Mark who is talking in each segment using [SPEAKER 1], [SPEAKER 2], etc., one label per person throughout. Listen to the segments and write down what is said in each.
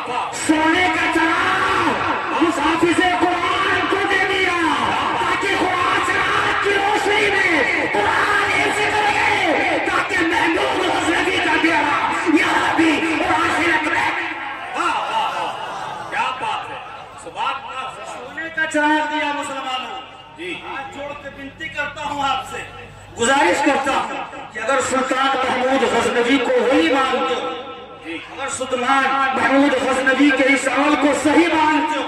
[SPEAKER 1] सोने का चराग उस हाफिज कुरान को दे दिया ताकि कुरान से रात की रोशनी में कुरान ऐसे करे ताकि महमूद गज़नवी का प्यारा यहाँ भी और आखिरत में।
[SPEAKER 2] क्या बात है, सुभान अल्लाह।
[SPEAKER 1] सोने का चराग दिया मुसलमानों
[SPEAKER 2] जी,
[SPEAKER 1] हाथ जोड़ के विनती करता हूँ आपसे, गुजारिश करता हूँ कि अगर सुल्तान महमूद गज़नवी को वही मानते हो, अगर सुल्तान महमूद गज़नवी के इस अमल को सही मानते हो,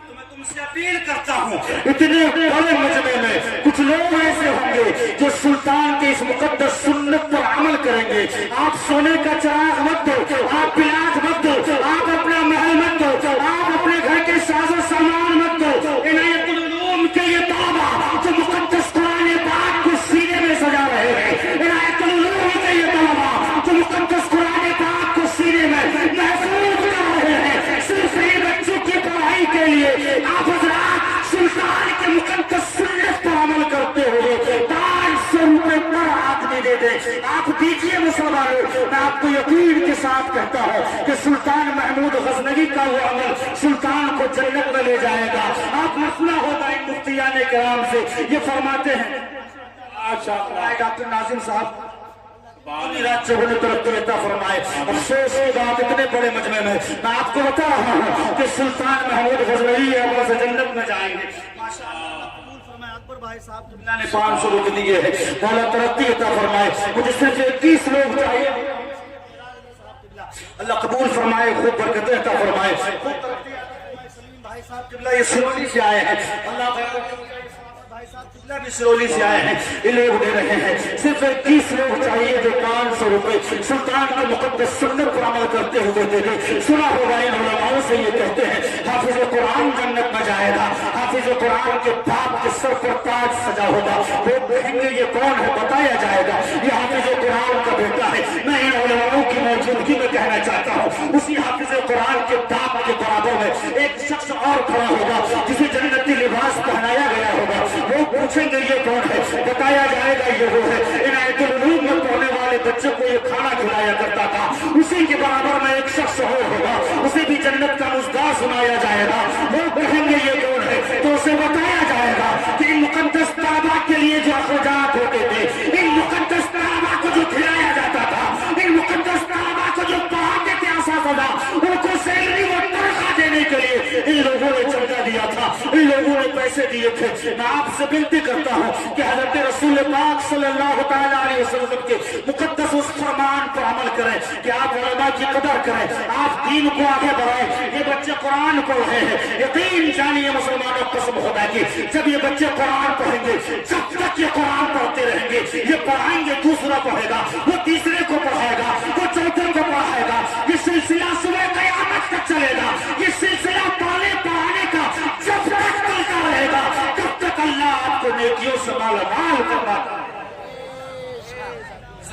[SPEAKER 1] तो मैं तुमसे अपील करता हूँ इतने बड़े मजमे में कुछ लोग ऐसे होंगे जो सुल्तान के इस मुकद्दस सुन्नत पर अमल करेंगे। आप सोने का चराग मत दो, आप पिलाक मत दो, आप अपना महल मत दो, आप अपने घर के साजो सामान मत दो, इनायतुल उलूम के ये तलबा जो मुकद्दस कुरान पाक को सीने में सजा रहे हैं, इनायतुल उलूम के ये तलबा जो मुकद्दस कुरान पाक को सीने में महफूज कर रहे हैं, सिर्फ इन बच्चों की पढ़ाई के लिए आप हज़रात सुल्तान के मुकद्दस सुन्नत पर अमल करते हुए 500 रुपए पर आदमी दे दे, आप दीजिए मुसलमानों। मैं आपको यकीन के साथ कहता हूँ कि सुल्तान महमूद गज़नवी का वो अमल सुल्तान को जन्नत में ले जाएगा। आप मसला होगा इन मुफ्तियाने किराम से, ये फरमाते हैं डॉक्टर नाजिम साहब रात से होने तरफ लेता फरमाए। अफसोस की बात इतने बड़े मजमे में मैं आपको बता रहा हूँ कि सुल्तान महमूद गज़नवी अमल से जन्नत में जाएंगे। अकबर भाई साहब किबला ने 500 रुपए दिए हैं, मौला तरक्की अता फरमाए। मुझे सिर्फ 21 लोग चाहिए, अल्लाह कबूल फरमाए, खूब बरकतें अता फरमाए। सलीम भाई साहब किबला ये सिरोली से आए हैं, अल्लाह भाई साहब किबला भी सिरोली से आए हैं, ये लोग दे रहे हैं। सिर्फ 21 लोग चाहिए जो 500 रुपए सुल्तान के मुकद्दस सुन्नत पर अमल करते हुए दे दे। सुना होगा इन उलमाओं से ये कहते हैं हाफिज कुरान जन्नत में जाएगा, हाफिज कुरान के बाप के सर पर ताज सजा होगा, लोग कहेंगे ये कौन है, बताया जाएगा ये हाफिज कुरान का बेटा है। मैं इन उलमाओं की मौजूदगी में कहना चाहता हूँ उसी हाफिज कुरान के बाप के बराबर में एक शख्स और खड़ा होगा जिसे जन्नती लिबास पहनाया गया होगा। लोग पूछेंगे ये कौन है, बताया जाएगा ये वो है। इनायतुल उलूम में पढ़ने वाले बच्चों को ये खाना खिलाया करता था, उसी के बराबर में एक शख्स और होगा, उसे भी जन्नत का नुस्खा सुनाया जाएगा। लोग कहेंगे ये कौन है, तो उसे बताया जाएगा कि इन मुकद्दस तलबा के लिए जो अखराजात होते थे, इन मुकद्दस तलबा को जो खिलाया जाता था, इन मुकद्दस तलबा को जो पढ़ाते थे असातिज़ा, उनको सैलरी व तनख्वाह देने के लिए इन लोगों ने चंदा दिया था, इन लोगों ने पैसे दिए थे। मैं आपसे विनती करता हूँ कि हज़रत रसूल पाक सल्लल्लाहु तआला अलैहि वसल्लम के मुकद्दस उस फरमान पर अमल करें कि आप उलमा की कदर करें, आप दीन को आगे बढ़ाएं। ये बच्चे कुरान पढ़ रहे हैं, यकीन जानिए मुसलमानों कसम खुदा की, जब ये बच्चे कुरान पढ़ेंगे, जब तक ये कुरान पढ़ते रहेंगे, ये पढ़ाएंगे, दूसरा पढ़ेगा, वो तीसरे को पढ़ाएगा, वो चौथे को पढ़ाएगा। ये सिलसिला सुबह क़यामत तक चलेगा। ये सिलसिला पढ़ने पढ़ाने का जब तक चलता रहेगा तब तक अल्लाह आपको नेकियों से मालामाल करवाता है।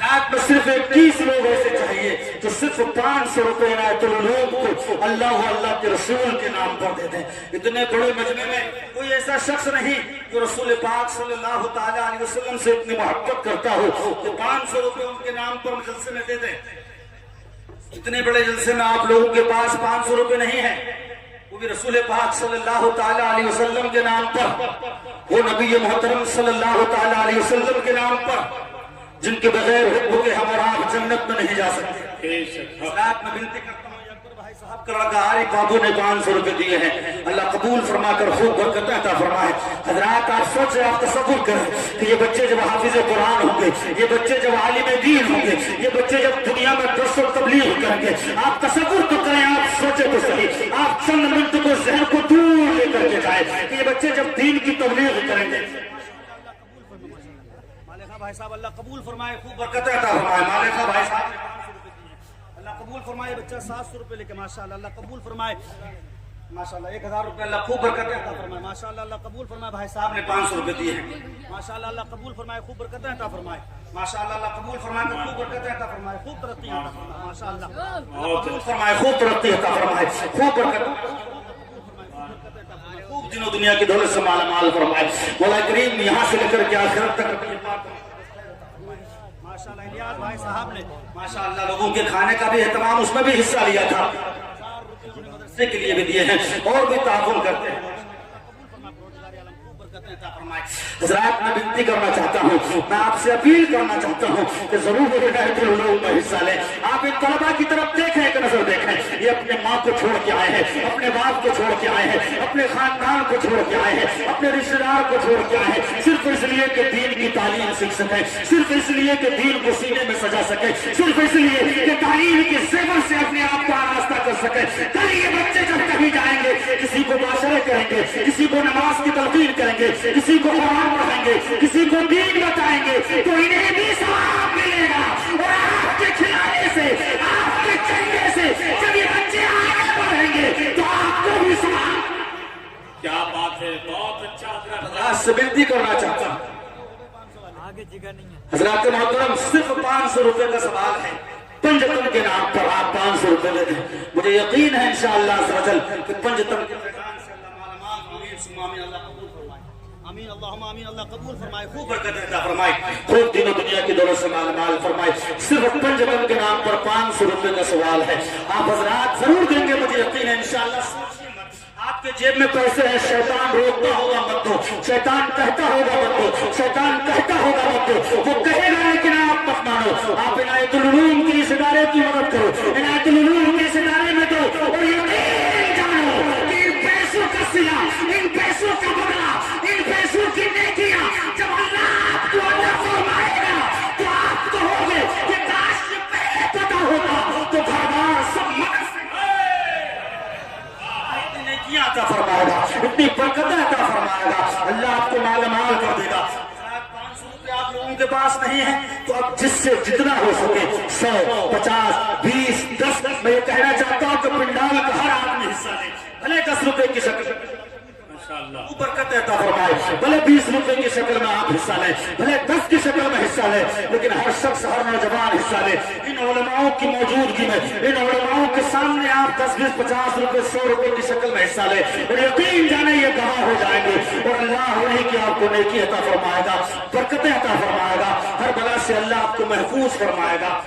[SPEAKER 1] रात में सिर्फ 21 लोग ऐसे चाहिए जो सिर्फ 500 रुपए इनायतुल उलूम को अल्लाह अल्लाह के रसूल के नाम पर दे दें। इतने बड़े मजमे में कोई ऐसा शख्स नहीं जो रसूल पाक सल्लल्लाहु तआला अलैहि वसल्लम से इतनी मोहब्बत करता हो कि 500 रुपए उनके नाम पर जलसे में दे दें। इतने बड़े जलसे में आप लोगों के पास 500 रुपए नहीं है, वो भी रसूल पाक सल्लल्लाहु तआला अलैहि वसल्लम के नाम पर, वो नबी मोहतरम सल्लल्लाहु तआला अलैहि वसल्लम के नाम पर, जिनके बगैर हुक्म के हम और आप जन्नत में नहीं जा सकते। रात में विनती करता हूँ अकबर भाई साहब का लड़का आरिफ बाबू ने 500 रुपए दिए हैं, अल्लाह कबूल फरमाकर खूब बरकतें अता फरमाए। हजरात आप सोचे, आप तसव्वुर करें कि ये बच्चे जब हाफिज कुरान होंगे, ये बच्चे जब आलिम दीन होंगे, ये बच्चे जब दुनिया में दर्स और तबलीग करेंगे, आप तसव्वुर तो करें, आप सोचे तो सही, आप चंद मिनट को जहन को दूर लेकर के जाए कि ये बच्चे जब दीन की तबलीग करेंगे। भाई साहब अल्लाह कबूल फरमाए, खूब बरकतें अता फरमाए। मालिका भाई साहब ने 500 रुपए दिए, अल्लाह कबूल फरमाए। बच्चा 700 रुपए लेके माशाल्लाह, अल्लाह कबूल फरमाए माशाल्लाह। 1000 रुपए, अल्लाह खूब बरकतें अता फरमाए माशाल्लाह, अल्लाह कबूल फरमाए। भाई साहब ने 500 रुपए दिए हैं माशाल्लाह, अल्लाह कबूल फरमाए, खूब बरकतें अता फरमाए माशाल्लाह, अल्लाह कबूल फरमाए, खूब बरकतें अता फरमाए, खूब तरक्की अता फरमाए माशाल्लाह, कबूल फरमाए, खूब तरक्की अता फरमाए, खूब बरकत, खूब दिनों दुनिया की दौलत से मालामाल फरमाए। मौला करीम यहाँ से लेकर के आखिरत तक माशाल्लाह। इलियास भाई साहब ने माशाल्लाह लोगों के खाने का भी एहतमाम, उसमें भी हिस्सा लिया था। 4 रुपए مدرسے کے لیے بھی دیے ہیں اور بھی تعاون کرتے ہیں. حضرات میں بنتی کرنا چاہتا ہوں, میں آپ سے اپیل کرنا چاہتا ہوں کہ ضرور ہدایت العلوم میں حصہ لیں. آپ ان طلباء کی طرف دیکھیں, ایک نظر دیکھیں. یہ اپنے ماں کو چھوڑ کے آئے ہیں, اپنے باپ کو چھوڑ کے آئے ہیں, اپنے خاندان کو چھوڑ کے آئے ہیں, اپنے رشتے دار کو چھوڑ کے آئے ہیں, صرف اس لیے کہ دین کی تعلیم سیکھ سکیں, صرف اس لیے کہ دین کو سینے میں سجا سکیں, صرف اس لیے کہ تعلیم کے زیور سے اپنے آپ کو آراستہ کر سکیں. کل یہ بچے جب کہیں جائیں گے, کسی کو معاشرے کریں گے, کسی کو نماز کی تلقین کریں گے, کسی کو قرآن پڑھائیں گے, کسی کو دین بتائیں گے, تو انہیں بھی ثواب ملے گا. اور آپ کے کھلانے سے, آپ کے چلنے سے جب یہ بچے آگے بڑھیں گے تو آپ کو بھی ثواب.
[SPEAKER 2] کیا بات ہے, بہت اچھا حضرت.
[SPEAKER 1] حضرات سے بنتی کرنا چاہتا ہوں, حضرات محترم صرف 500 روپے کا سوال ہے. پنجتن کے نام پر آپ 500 روپے دے دیں. مجھے یقین ہے انشاءاللہ عز و جل کہ پنجتن کے فیضان سے اللہ مالا مال, آمین اللہ قبول فرمائے, آمین اللہم آمین اللہ قبول فرمائے, خوب برکت عطا فرمائے, خوب دین و دنیا کی دولت سے مال فرمائے. صرف پنجتن کے نام پر 500 روپے کا سوال ہے. آپ حضرات ضرور دیں گے, مجھے یقین ہے انشاءاللہ. آپ کے جیب میں پیسے ہیں, شیطان روکتا ہوگا مت دو, شیطان کہتا ہوگا مت دو, شیطان کہتا ہوگا مت دو, وہ کہے گا لیکن آپ مت مانو. آپ عنایت العلوم کے اس ادارے کی مدد کرو, عنایت العلوم کے اس ادارے میں دو, اور یقین جانو کہ ان پیسوں کا صلہ, ان پیسوں کا بدلہ, ان پیسوں کی نیکیاں جب اللہ آپ کو عطا فرمائے گا تو آپ کہو گے کہ کاش پہلے پتہ ہوتا تو گھر بار سب عطا فرمائے گا, اتنی برکتیں عطا فرمائے گا, اللہ آپ کو مال مال کر دے گا. 500 روپے آپ لوگوں کے پاس نہیں ہے تو اب جس سے جتنا ہو سکے 100, 50, 20, 10, میں یہ کہنا چاہتا ہوں کہ پنڈال کا ہر آدمی حصہ لے, بھلے 10 روپے کی شکل وہ برکت عطا فرمائے, بھلے 20 روپے کی شکل میں آپ حصہ لیں, بھلے 10 کی شکل میں حصہ لیں, لیکن ہر شخص, ہر نوجوان حصہ لے. ان علماؤں کی موجودگی میں, ان علماؤں کے سامنے آپ 10, 20, 50 روپے, 100 روپے کی شکل میں حصہ لیں, اور یقین جانے یہ گواہ ہو جائیں گے, اور اللہ انہیں کی آپ کو نیکی عطا فرمائے گا, برکتیں عطا فرمائے گا, ہر بلا سے اللہ آپ کو محفوظ فرمائے گا.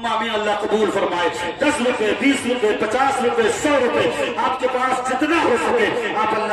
[SPEAKER 1] آمین اللہ قبول فرمائے. 10 روپے, 20 روپے, 50 روپے, 100 روپے, آپ کے پاس جتنا ہو سکے آپ اللہ